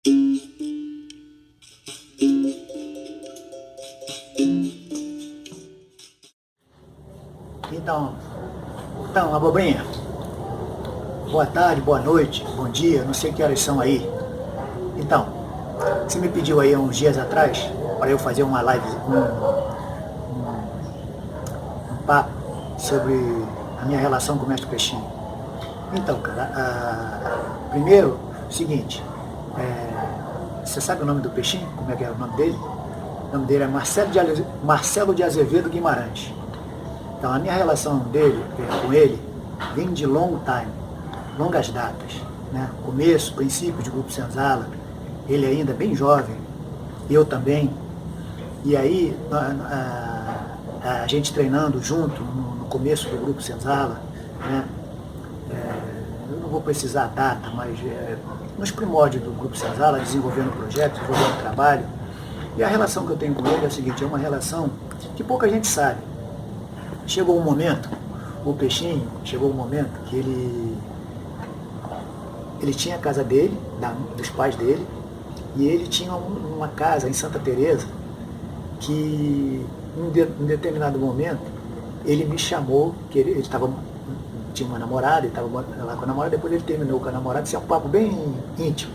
Então, abobrinha, boa tarde, boa noite, bom dia, não sei que horas são aí. Então, você me pediu aí uns dias atrás para eu fazer uma live, um papo sobre a minha relação com o mestre Peixinho. Então, cara, primeiro, o seguinte, você sabe o nome do Peixinho? Como é que é o nome dele? O nome dele é Marcelo de Azevedo Guimarães. Então, a minha relação com ele vem de long time, longas datas, né? Começo, princípio de Grupo Senzala, ele ainda bem jovem, eu também. E aí, a gente treinando junto no começo do Grupo Senzala, né? Eu não vou precisar a data, mas nos primórdios do Grupo Senzala, desenvolvendo projetos, desenvolvendo trabalho. E a relação que eu tenho com ele é a seguinte, é uma relação que pouca gente sabe. Chegou um momento, o Peixinho, chegou um momento que ele tinha a casa dele, dos pais dele, e ele tinha uma casa em Santa Teresa que, em determinado momento, ele me chamou, que ele tinha uma namorada, ele estava lá com a namorada, depois ele terminou com a namorada, isso é um papo bem íntimo.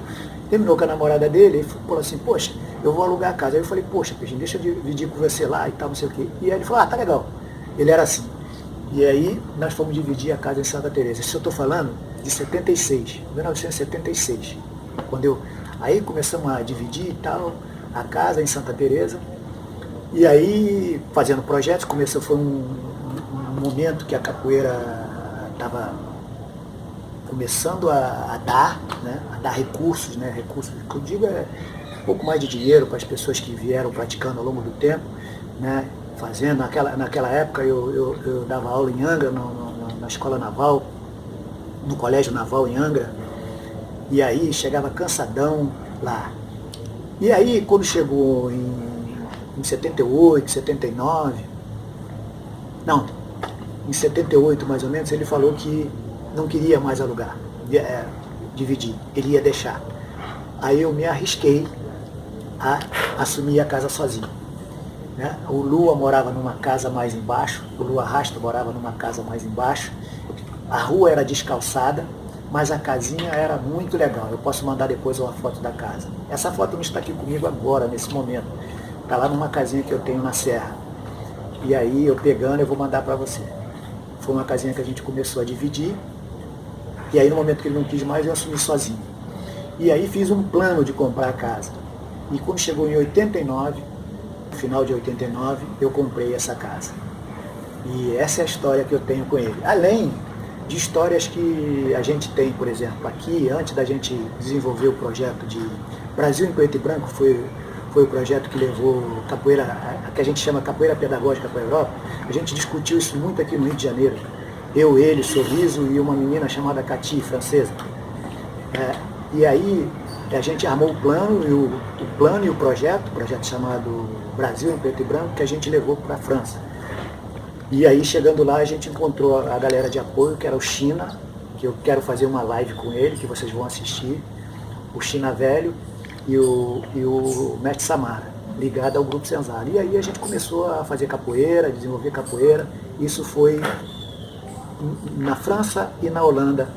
Terminou com a namorada dele, ele falou assim, poxa, eu vou alugar a casa. Aí eu falei, poxa, Peixinho, deixa eu dividir com você lá e tal, não sei o quê. E aí ele falou, tá legal. Ele era assim. E aí nós fomos dividir a casa em Santa Teresa. Isso eu estou falando de 76, 1976. Aí começamos a dividir e tal, a casa em Santa Teresa. E aí, fazendo projetos, foi um momento que a capoeira estava começando a dar, né, a dar recursos, né, recursos que eu digo um pouco mais de dinheiro para as pessoas que vieram praticando ao longo do tempo, né, fazendo, naquela época eu dava aula em Angra, na escola naval, no colégio naval em Angra, e aí chegava cansadão lá. E aí quando chegou em 78, 79, não, em 78 mais ou menos, ele falou que não queria mais alugar, dividir, ele ia deixar. Aí eu me arrisquei a assumir a casa sozinho. Né? O Lua morava numa casa mais embaixo, o Lua Rastro morava numa casa mais embaixo, a rua era descalçada, mas a casinha era muito legal. Eu posso mandar depois uma foto da casa. Essa foto não está aqui comigo agora, nesse momento. Está lá numa casinha que eu tenho na serra. E aí eu pegando, eu vou mandar para você. Foi uma casinha que a gente começou a dividir, e aí no momento que ele não quis mais, eu assumi sozinho. E aí fiz um plano de comprar a casa. E quando chegou em 89, final de 89, eu comprei essa casa. E essa é a história que eu tenho com ele. Além de histórias que a gente tem, por exemplo, aqui, antes da gente desenvolver o projeto de Brasil em Preto e Branco, foi o projeto que levou capoeira, que a gente chama capoeira pedagógica para a Europa. A gente discutiu isso muito aqui no Rio de Janeiro. Eu, ele, Sorriso e uma menina chamada Cati, francesa. E aí a gente armou o plano e o projeto chamado Brasil em Preto e Branco, que a gente levou para a França. E aí, chegando lá, a gente encontrou a galera de apoio, que era o China, que eu quero fazer uma live com ele, que vocês vão assistir, o China Velho e o Mestre Samara, ligado ao Grupo Senzala. E aí a gente começou a fazer capoeira, desenvolver capoeira. Isso foi na França e na Holanda,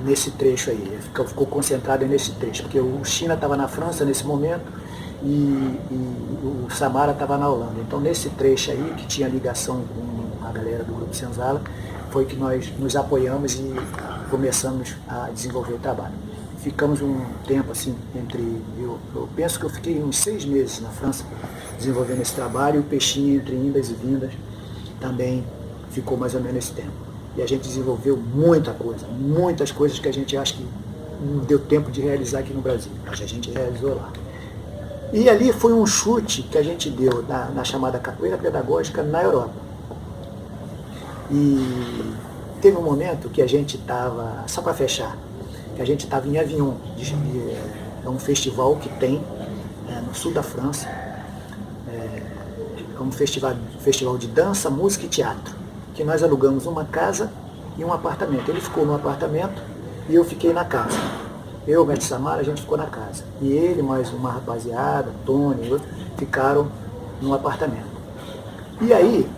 nesse trecho aí, ficou concentrado nesse trecho, porque o China estava na França nesse momento e o Samara estava na Holanda. Então nesse trecho aí, que tinha ligação com a galera do Grupo Senzala, foi que nós nos apoiamos e começamos a desenvolver o trabalho. Ficamos um tempo assim, eu penso que eu fiquei uns 6 meses na França desenvolvendo esse trabalho, e o Peixinho, entre indas e vindas, também ficou mais ou menos esse tempo. E a gente desenvolveu muitas coisas que a gente acha que não deu tempo de realizar aqui no Brasil, mas a gente realizou lá. E ali foi um chute que a gente deu na chamada capoeira pedagógica na Europa. E teve um momento que a gente estava, só para fechar, que a gente estava em Avignon, é um festival que tem no sul da França, é um festival de dança, música e teatro, que nós alugamos uma casa e um apartamento. Ele ficou no apartamento e eu fiquei na casa. Eu, Mestre Samara, a gente ficou na casa. E ele, mais uma rapaziada, Tony e outro, ficaram no apartamento. E aí,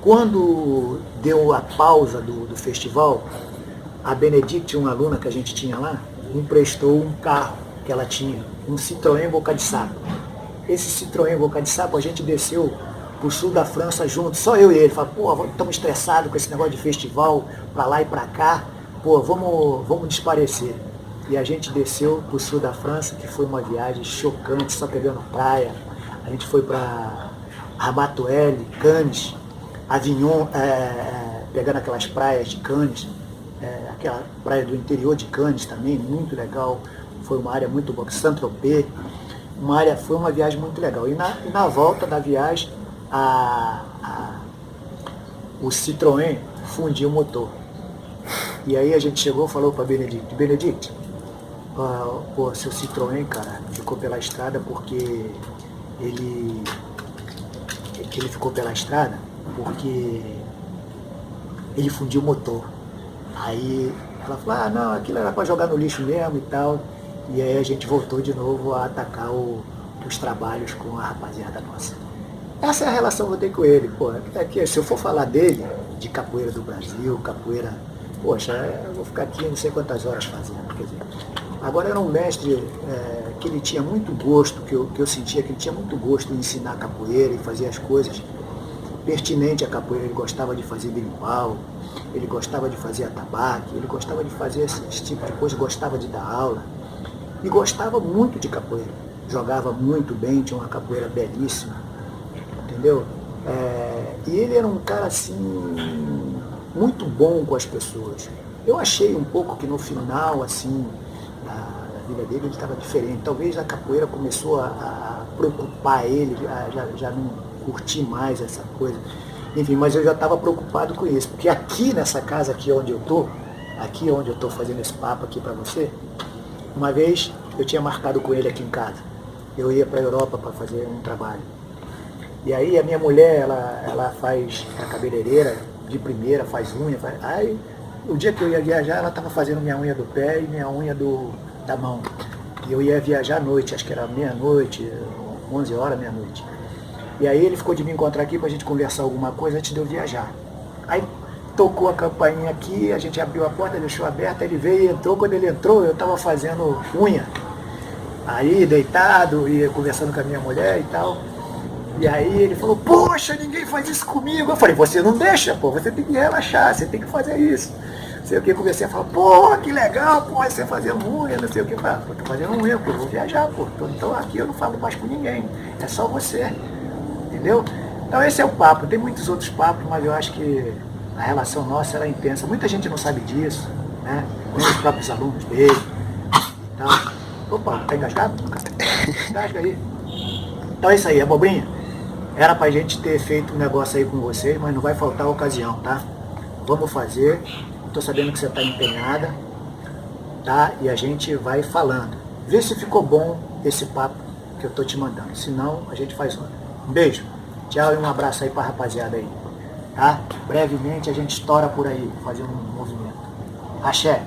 quando deu a pausa do festival, a Benedicte, uma aluna que a gente tinha lá, emprestou um carro que ela tinha, um Citroën Boca de Sapo. Esse Citroën Boca de Sapo a gente desceu pro sul da França junto, só eu e ele. Falei, pô, estamos estressados com esse negócio de festival, pra lá e pra cá, pô, vamos desaparecer. E a gente desceu pro sul da França, que foi uma viagem chocante, só pegando praia. A gente foi para Ramatuelle, Cannes, Avignon, pegando aquelas praias de Cannes, aquela praia do interior de Cannes também, muito legal. Foi uma área muito boa, Saint-Tropez. Foi uma viagem muito legal. E na volta da viagem, o Citroën fundiu o motor. E aí a gente chegou e falou para Benedicte, pô, seu Citroën, cara, ficou pela estrada porque ele ficou pela estrada porque ele fundiu o motor. Aí ela falou, não, aquilo era para jogar no lixo mesmo e tal. E aí a gente voltou de novo a atacar os trabalhos com a rapaziada nossa. Essa é a relação que eu tenho com ele. Pô, se eu for falar dele, de capoeira do Brasil, capoeira, poxa, eu vou ficar aqui não sei quantas horas fazendo. Quer dizer, agora era um mestre que ele tinha muito gosto, que eu sentia que ele tinha muito gosto em ensinar capoeira e fazer as coisas pertinentes à capoeira. Ele gostava de fazer berimbau, ele gostava de fazer atabaque, ele gostava de fazer esse tipo de coisa, gostava de dar aula. E gostava muito de capoeira. Jogava muito bem, tinha uma capoeira belíssima, entendeu? E ele era um cara assim, muito bom com as pessoas. Eu achei um pouco que no final, assim, da vida dele, ele estava diferente. Talvez a capoeira começou a preocupar ele, já não curtir mais essa coisa. Enfim, mas eu já estava preocupado com isso, porque aqui nessa casa aqui onde eu estou fazendo esse papo aqui para você, uma vez eu tinha marcado com ele aqui em casa. Eu ia para a Europa para fazer um trabalho. E aí a minha mulher, ela faz a cabeleireira de primeira, faz unha. Aí o dia que eu ia viajar, ela estava fazendo minha unha do pé e minha unha da mão. E eu ia viajar à noite, acho que era meia-noite, 11 horas, meia-noite. E aí ele ficou de me encontrar aqui para a gente conversar alguma coisa antes de eu viajar. Aí tocou a campainha aqui, a gente abriu a porta, deixou aberta, ele veio e entrou. Quando ele entrou, eu estava fazendo unha. Aí, deitado, ia conversando com a minha mulher e tal. E aí ele falou, poxa, ninguém faz isso comigo. Eu falei, você não deixa, pô, você tem que relaxar, você tem que fazer isso. Não sei o que, comecei a falar, pô, que legal, pô, você fazendo unha, não sei o que. Eu falei, tô fazendo unha, pô, eu vou viajar, pô. Então aqui eu não falo mais com ninguém, é só você. Entendeu? Então esse é o papo. Tem muitos outros papos, mas eu acho que a relação nossa era intensa. Muita gente não sabe disso, né? Nem os próprios alunos dele e tal. Opa, tá engasgado? Engasga aí. Então é isso aí, abobrinha. Era pra gente ter feito um negócio aí com vocês, mas não vai faltar ocasião, tá? Vamos fazer. Tô sabendo que você tá empenhada, tá? E a gente vai falando. Vê se ficou bom esse papo que eu tô te mandando. Se não, a gente faz outro. Um beijo, tchau e um abraço aí pra rapaziada aí, tá? Brevemente a gente estoura por aí, fazer um movimento. Axé!